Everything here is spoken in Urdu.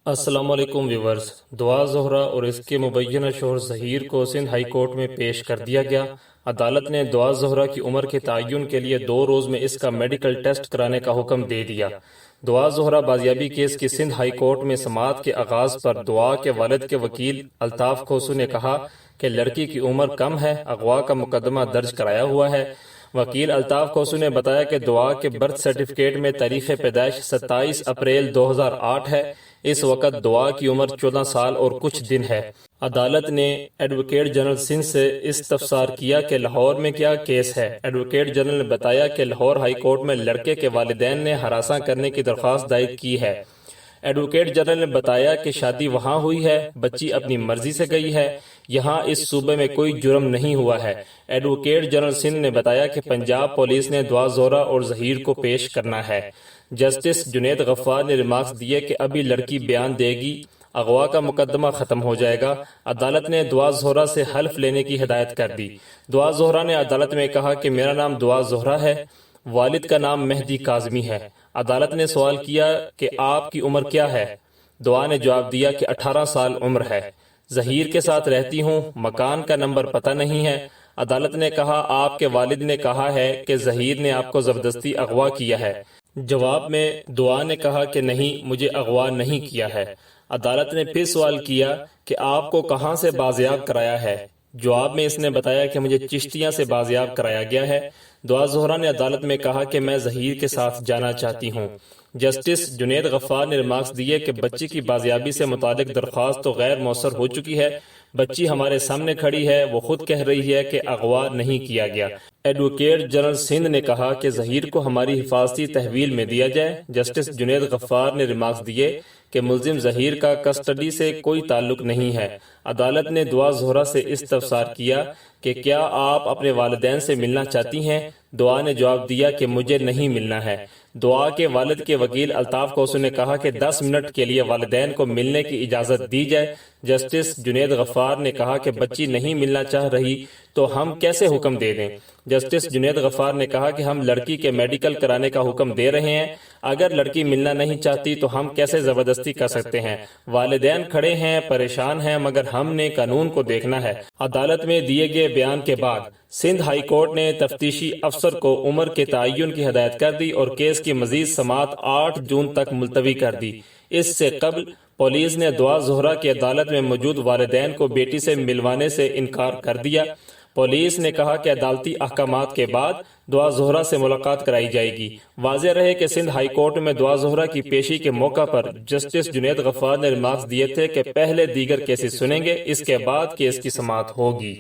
السلام علیکم ویورز۔ دعا زہرہ اور اس کے مبینہ شوہر ظہیر کو سندھ ہائی کورٹ میں پیش کر دیا گیا۔ عدالت نے دعا زہرہ کی عمر کے تعین کے لیے 2 روز میں اس کا میڈیکل ٹیسٹ کرانے کا حکم دے دیا۔ دعا زہرہ بازیابی کیس کی سندھ ہائی کورٹ میں سماعت کے آغاز پر دعا کے والد کے وکیل الطاف کھوسو نے کہا کہ لڑکی کی عمر کم ہے، اغوا کا مقدمہ درج کرایا ہوا ہے۔ وکیل الطاف کھوسو نے بتایا کہ دعا کے برتھ سرٹیفکیٹ میں تاریخ پیدائش 27 اپریل 2008 ہے۔ اس وقت دعا کی عمر 14 سال اور کچھ دن ہے۔ عدالت نے ایڈوکیٹ جنرل سندھ سے استفسار کیا کہ لاہور میں کیا کیس ہے۔ ایڈوکیٹ جنرل نے بتایا کہ لاہور ہائی کورٹ میں لڑکے کے والدین نے ہراساں کرنے کی درخواست دائر کی ہے۔ ایڈوکیٹ جنرل نے بتایا کہ شادی وہاں ہوئی ہے، بچی اپنی مرضی سے گئی ہے، یہاں اس صوبے میں کوئی جرم نہیں ہوا ہے۔ ایڈوکیٹ جنرل سندھ نے بتایا کہ پنجاب پولیس نے دعا زہرہ اور ظہیر کو پیش کرنا ہے۔ جسٹس جنید غفار نے ریمارکس دیے کہ ابھی لڑکی بیان دے گی، اغوا کا مقدمہ ختم ہو جائے گا۔ عدالت نے دعا زہرہ سے حلف لینے کی ہدایت کر دی۔ دعا زہرہ نے عدالت میں کہا کہ میرا نام دعا زہرہ ہے، والد کا نام مہدی کاظمی ہے۔ عدالت نے سوال کیا کہ آپ کی عمر کیا ہے؟ دعا نے جواب دیا کہ 18 سال عمر ہے، ظہیر کے ساتھ رہتی ہوں، مکان کا نمبر پتہ نہیں ہے۔ عدالت نے کہا آپ کے والد نے کہا ہے کہ ظہیر نے آپ کو زبردستی اغوا کیا ہے۔ جواب میں دعا نے کہا کہ نہیں، مجھے اغوا نہیں کیا ہے۔ عدالت نے پھر سوال کیا کہ آپ کو کہاں سے بازیاب کرایا ہے؟ جواب میں اس نے بتایا کہ مجھے چشتیاں سے بازیاب کرایا گیا ہے۔ دعا زہرہ نے عدالت میں کہا کہ میں ظہیر کے ساتھ جانا چاہتی ہوں۔ جسٹس جنید غفار نے ریمارکس دیے کہ بچی کی بازیابی سے متعلق درخواست تو غیر مؤثر ہو چکی ہے، بچی ہمارے سامنے کھڑی ہے، وہ خود کہہ رہی ہے کہ اغوا نہیں کیا گیا۔ ایڈوکیٹ جنرل سندھ نے کہا کہ ظہیر کو ہماری حفاظتی تحویل میں دیا جائے۔ جسٹس جنید غفار نے ریمارکس دیے کہ ملزم ظہیر کا کسٹڈی سے کوئی تعلق نہیں ہے۔ عدالت نے دعا زہرہ سے استفسار کیا کہ کیا آپ اپنے والدین سے ملنا چاہتی ہیں؟ دعا نے جواب دیا کہ مجھے نہیں ملنا ہے۔ دعا کے والد کے وکیل الطاف کھوسو نے کہا کہ 10 منٹ کے لیے والدین کو ملنے کی اجازت دی جائے۔ جسٹس جنید غفار نے کہا کہ بچی نہیں ملنا چاہ رہی تو ہم کیسے حکم دے دیں؟ جسٹس جنید غفار نے کہا کہ ہم لڑکی کے میڈیکل کرانے کا حکم دے رہے ہیں، اگر لڑکی ملنا نہیں چاہتی تو ہم کیسے زبردستی کر سکتے ہیں؟ والدین کھڑے ہیں، پریشان ہیں، مگر ہم نے قانون کو دیکھنا ہے۔ عدالت میں دیے گئے بیان کے بعد سندھ ہائی کورٹ نے تفتیشی افسر کو عمر کے تعین کی ہدایت کر دی اور کیس کی مزید سماعت 8 جون تک ملتوی کر دی۔ اس سے قبل پولیس نے دعا زہرہ کی عدالت میں موجود والدین کو بیٹی سے ملوانے سے انکار کر دیا۔ پولیس نے کہا کہ عدالتی احکامات کے بعد دعا زہرہ سے ملاقات کرائی جائے گی۔ واضح رہے کہ سندھ ہائی کورٹ میں دعا زہرہ کی پیشی کے موقع پر جسٹس جنید غفار نے ریمارکس دیے تھے کہ پہلے دیگر کیسز سنیں گے، اس کے بعد کیس کی سماعت ہوگی۔